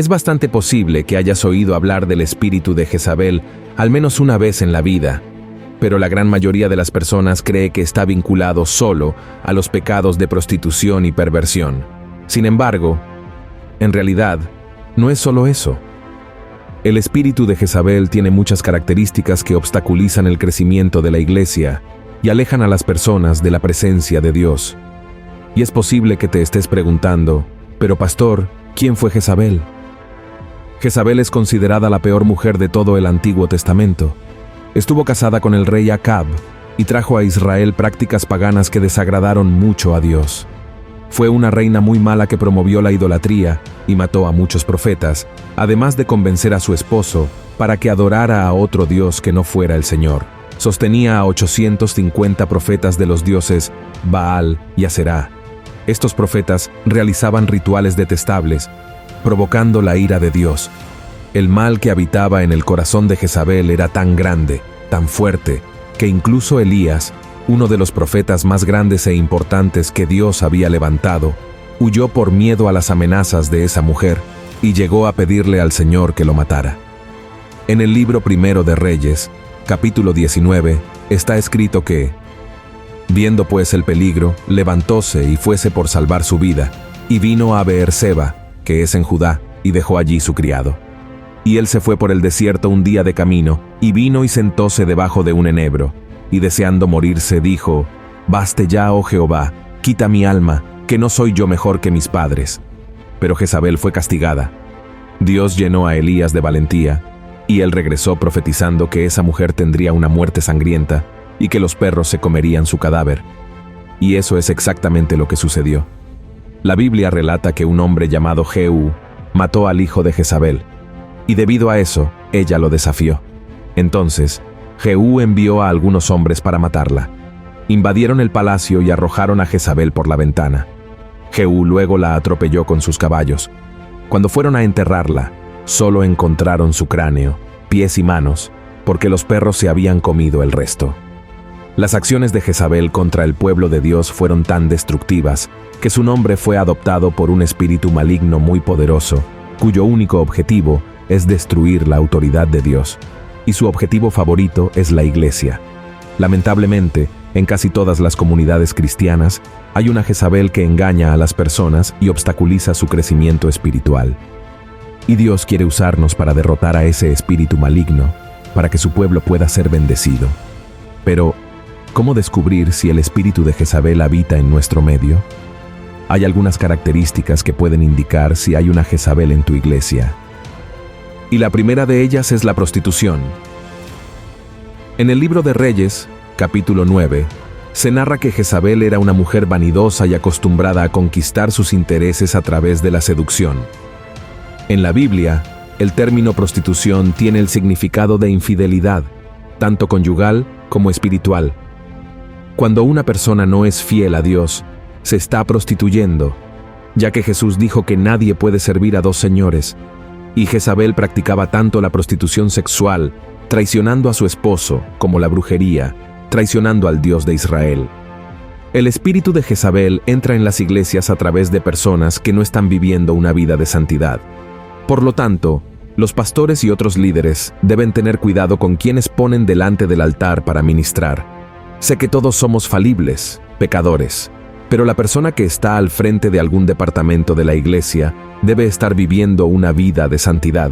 Es bastante posible que hayas oído hablar del espíritu de Jezabel al menos una vez en la vida, pero la gran mayoría de las personas cree que está vinculado solo a los pecados de prostitución y perversión. Sin embargo, en realidad, no es solo eso. El espíritu de Jezabel tiene muchas características que obstaculizan el crecimiento de la iglesia y alejan a las personas de la presencia de Dios. Y es posible que te estés preguntando, pero pastor, ¿quién fue Jezabel? Jezabel es considerada la peor mujer de todo el Antiguo Testamento. Estuvo casada con el rey Acab y trajo a Israel prácticas paganas que desagradaron mucho a Dios. Fue una reina muy mala que promovió la idolatría y mató a muchos profetas, además de convencer a su esposo para que adorara a otro dios que no fuera el Señor. Sostenía a 850 profetas de los dioses Baal y Aserá. Estos profetas realizaban rituales detestables, provocando la ira de Dios. El mal que habitaba en el corazón de Jezabel era tan grande, tan fuerte, que incluso Elías, uno de los profetas más grandes e importantes que Dios había levantado, huyó por miedo a las amenazas de esa mujer y llegó a pedirle al Señor que lo matara. En el libro primero de Reyes, capítulo 19, está escrito que, viendo pues el peligro, levantóse y fuese por salvar su vida, y vino a Beerseba, que es en Judá, y dejó allí su criado. Y él se fue por el desierto un día de camino, y vino y sentóse debajo de un enebro, y deseando morirse dijo, «Baste ya, oh Jehová, quita mi alma, que no soy yo mejor que mis padres». Pero Jezabel fue castigada. Dios llenó a Elías de valentía, y él regresó profetizando que esa mujer tendría una muerte sangrienta, y que los perros se comerían su cadáver. Y eso es exactamente lo que sucedió. La Biblia relata que un hombre llamado Jehú mató al hijo de Jezabel, y debido a eso, ella lo desafió. Entonces, Jehú envió a algunos hombres para matarla. Invadieron el palacio y arrojaron a Jezabel por la ventana. Jehú luego la atropelló con sus caballos. Cuando fueron a enterrarla, solo encontraron su cráneo, pies y manos, porque los perros se habían comido el resto. Las acciones de Jezabel contra el pueblo de Dios fueron tan destructivas que su nombre fue adoptado por un espíritu maligno muy poderoso, cuyo único objetivo es destruir la autoridad de Dios, y su objetivo favorito es la iglesia. Lamentablemente, en casi todas las comunidades cristianas, hay una Jezabel que engaña a las personas y obstaculiza su crecimiento espiritual. Y Dios quiere usarnos para derrotar a ese espíritu maligno, para que su pueblo pueda ser bendecido. Pero, ¿cómo descubrir si el espíritu de Jezabel habita en nuestro medio? Hay algunas características que pueden indicar si hay una Jezabel en tu iglesia. Y la primera de ellas es la prostitución. En el libro de Reyes, capítulo 9, se narra que Jezabel era una mujer vanidosa y acostumbrada a conquistar sus intereses a través de la seducción. En la Biblia, el término prostitución tiene el significado de infidelidad, tanto conyugal como espiritual. Cuando una persona no es fiel a Dios, se está prostituyendo, ya que Jesús dijo que nadie puede servir a dos señores, y Jezabel practicaba tanto la prostitución sexual, traicionando a su esposo, como la brujería, traicionando al Dios de Israel. El espíritu de Jezabel entra en las iglesias a través de personas que no están viviendo una vida de santidad. Por lo tanto, los pastores y otros líderes deben tener cuidado con quienes ponen delante del altar para ministrar. Sé que todos somos falibles, pecadores, pero la persona que está al frente de algún departamento de la iglesia debe estar viviendo una vida de santidad.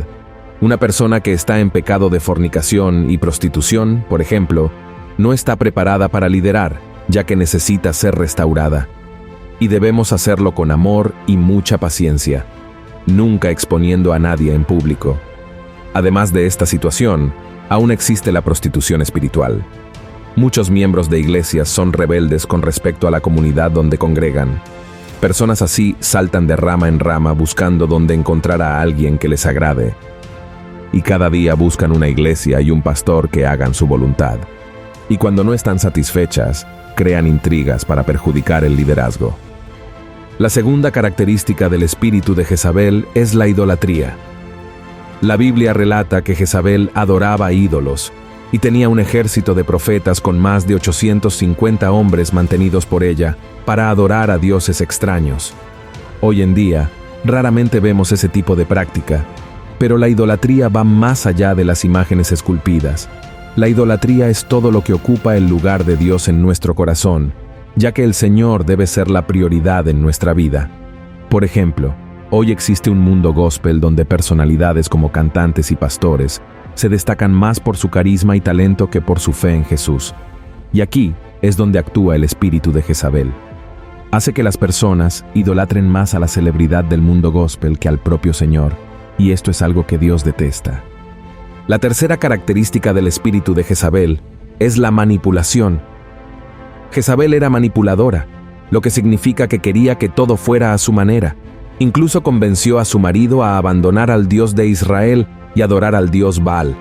Una persona que está en pecado de fornicación y prostitución, por ejemplo, no está preparada para liderar, ya que necesita ser restaurada. Y debemos hacerlo con amor y mucha paciencia, nunca exponiendo a nadie en público. Además de esta situación, aún existe la prostitución espiritual. Muchos miembros de iglesias son rebeldes con respecto a la comunidad donde congregan. Personas así saltan de rama en rama buscando dónde encontrar a alguien que les agrade. Y cada día buscan una iglesia y un pastor que hagan su voluntad. Y cuando no están satisfechas, crean intrigas para perjudicar el liderazgo. La segunda característica del espíritu de Jezabel es la idolatría. La Biblia relata que Jezabel adoraba ídolos y tenía un ejército de profetas con más de 850 hombres mantenidos por ella para adorar a dioses extraños. Hoy en día, Raramente vemos ese tipo de práctica, pero la idolatría va más allá de las imágenes esculpidas. La idolatría es todo lo que ocupa el lugar de Dios en nuestro corazón, ya que el Señor debe ser la prioridad en nuestra vida. Por ejemplo, hoy existe un mundo gospel donde personalidades como cantantes y pastores se destacan más por su carisma y talento que por su fe en Jesús. Y aquí es donde actúa el espíritu de Jezabel. Hace que las personas idolatren más a la celebridad del mundo gospel que al propio Señor, y esto es algo que Dios detesta. La tercera característica del espíritu de Jezabel es la manipulación. Jezabel era manipuladora, lo que significa que quería que todo fuera a su manera. Incluso convenció a su marido a abandonar al Dios de Israel y adorar al Dios Baal.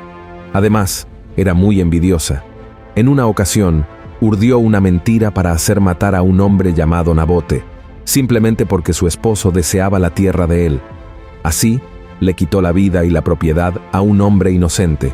Además, era muy envidiosa. En una ocasión, urdió una mentira para hacer matar a un hombre llamado Nabote, simplemente porque su esposo deseaba la tierra de él. Así, le quitó la vida y la propiedad a un hombre inocente.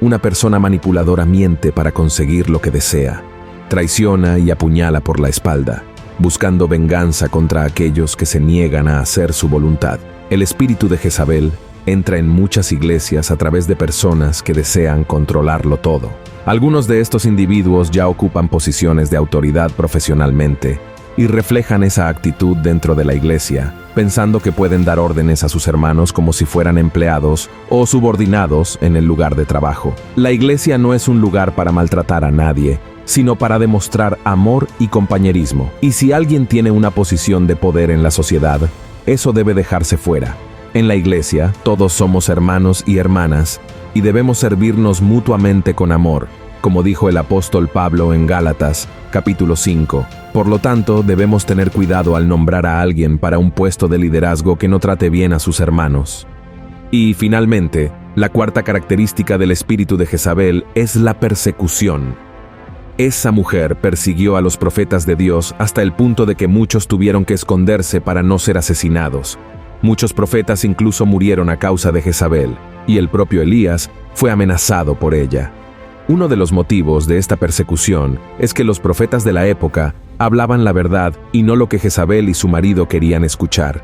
Una persona manipuladora miente para conseguir lo que desea. Traiciona y apuñala por la espalda, buscando venganza contra aquellos que se niegan a hacer su voluntad. El espíritu de Jezabel entra en muchas iglesias a través de personas que desean controlarlo todo. Algunos de estos individuos ya ocupan posiciones de autoridad profesionalmente y reflejan esa actitud dentro de la iglesia, pensando que pueden dar órdenes a sus hermanos como si fueran empleados o subordinados en el lugar de trabajo. La iglesia no es un lugar para maltratar a nadie, sino para demostrar amor y compañerismo. Y si alguien tiene una posición de poder en la sociedad, eso debe dejarse fuera. En la iglesia, todos somos hermanos y hermanas, y debemos servirnos mutuamente con amor, como dijo el apóstol Pablo en Gálatas, capítulo 5. Por lo tanto, debemos tener cuidado al nombrar a alguien para un puesto de liderazgo que no trate bien a sus hermanos. Y finalmente, la cuarta característica del espíritu de Jezabel es la persecución. Esa mujer persiguió a los profetas de Dios hasta el punto de que muchos tuvieron que esconderse para no ser asesinados. Muchos profetas incluso murieron a causa de Jezabel, y el propio Elías fue amenazado por ella. Uno de los motivos de esta persecución es que los profetas de la época hablaban la verdad y no lo que Jezabel y su marido querían escuchar.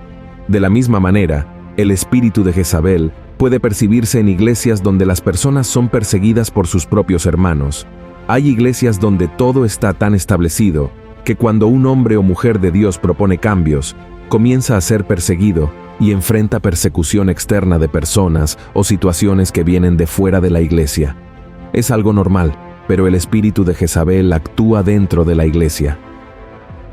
De la misma manera, el espíritu de Jezabel puede percibirse en iglesias donde las personas son perseguidas por sus propios hermanos. Hay iglesias donde todo está tan establecido que cuando un hombre o mujer de Dios propone cambios, comienza a ser perseguido y enfrenta persecución externa de personas o situaciones que vienen de fuera de la iglesia. Es algo normal, pero el espíritu de Jezabel actúa dentro de la iglesia.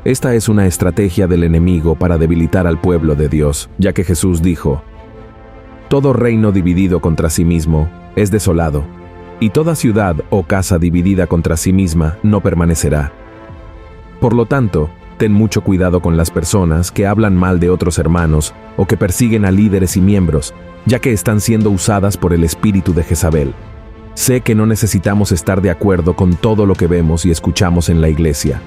Esta es una estrategia del enemigo para debilitar al pueblo de Dios, ya que Jesús dijo: «Todo reino dividido contra sí mismo es desolado, y toda ciudad o casa dividida contra sí misma no permanecerá». Por lo tanto, ten mucho cuidado con las personas que hablan mal de otros hermanos o que persiguen a líderes y miembros, ya que están siendo usadas por el espíritu de Jezabel. Sé que no necesitamos estar de acuerdo con todo lo que vemos y escuchamos en la iglesia,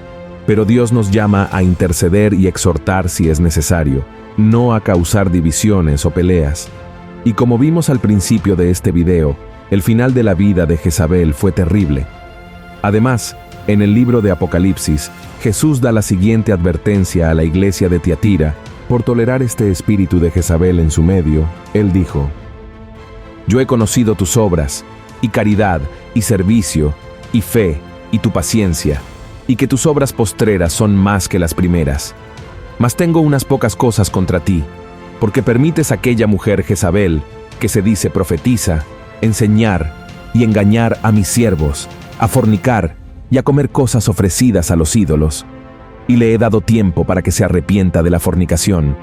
pero Dios nos llama a interceder y exhortar si es necesario, no a causar divisiones o peleas. Y como vimos al principio de este video, el final de la vida de Jezabel fue terrible. Además, en el libro de Apocalipsis, Jesús da la siguiente advertencia a la iglesia de Tiatira por tolerar este espíritu de Jezabel en su medio. Él dijo: «Yo he conocido tus obras, y caridad, y servicio, y fe, y tu paciencia, y que tus obras postreras son más que las primeras. Mas tengo unas pocas cosas contra ti, porque permites a aquella mujer Jezabel, que se dice profetiza, enseñar y engañar a mis siervos, a fornicar y a comer cosas ofrecidas a los ídolos. Y le he dado tiempo para que se arrepienta de la fornicación,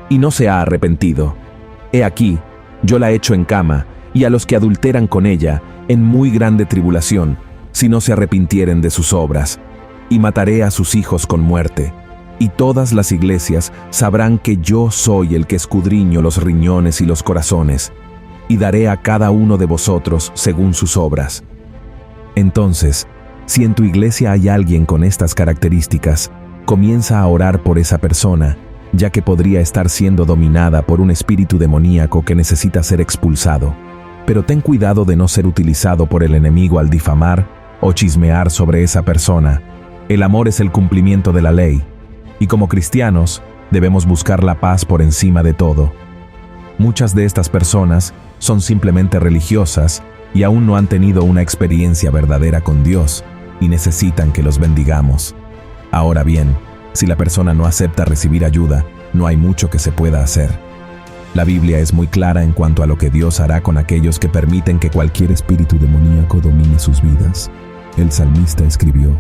y no se ha arrepentido. He aquí, yo la echo en cama, y a los que adulteran con ella, en muy grande tribulación, si no se arrepintieren de sus obras, y mataré a sus hijos con muerte. Y todas las iglesias sabrán que yo soy el que escudriño los riñones y los corazones, y daré a cada uno de vosotros según sus obras». Entonces, si en tu iglesia hay alguien con estas características, comienza a orar por esa persona, ya que podría estar siendo dominada por un espíritu demoníaco que necesita ser expulsado. Pero ten cuidado de no ser utilizado por el enemigo al difamar o chismear sobre esa persona. El amor es el cumplimiento de la ley, y como cristianos, Debemos buscar la paz por encima de todo. Muchas de estas personas son simplemente religiosas y aún no han tenido una experiencia verdadera con Dios y necesitan que los bendigamos. Ahora bien, si la persona no acepta recibir ayuda, no hay mucho que se pueda hacer. La Biblia es muy clara en cuanto a lo que Dios hará con aquellos que permiten que cualquier espíritu demoníaco domine sus vidas. El salmista escribió: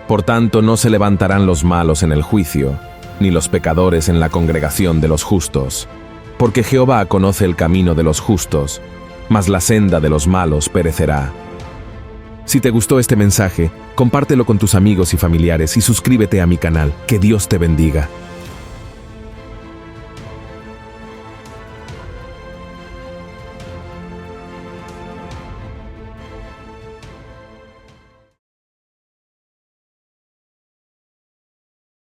Por tanto, no se levantarán los malos en el juicio, ni los pecadores en la congregación de los justos. Porque Jehová conoce el camino de los justos, mas la senda de los malos perecerá. Si te gustó este mensaje, compártelo con tus amigos y familiares y suscríbete a mi canal. Que Dios te bendiga.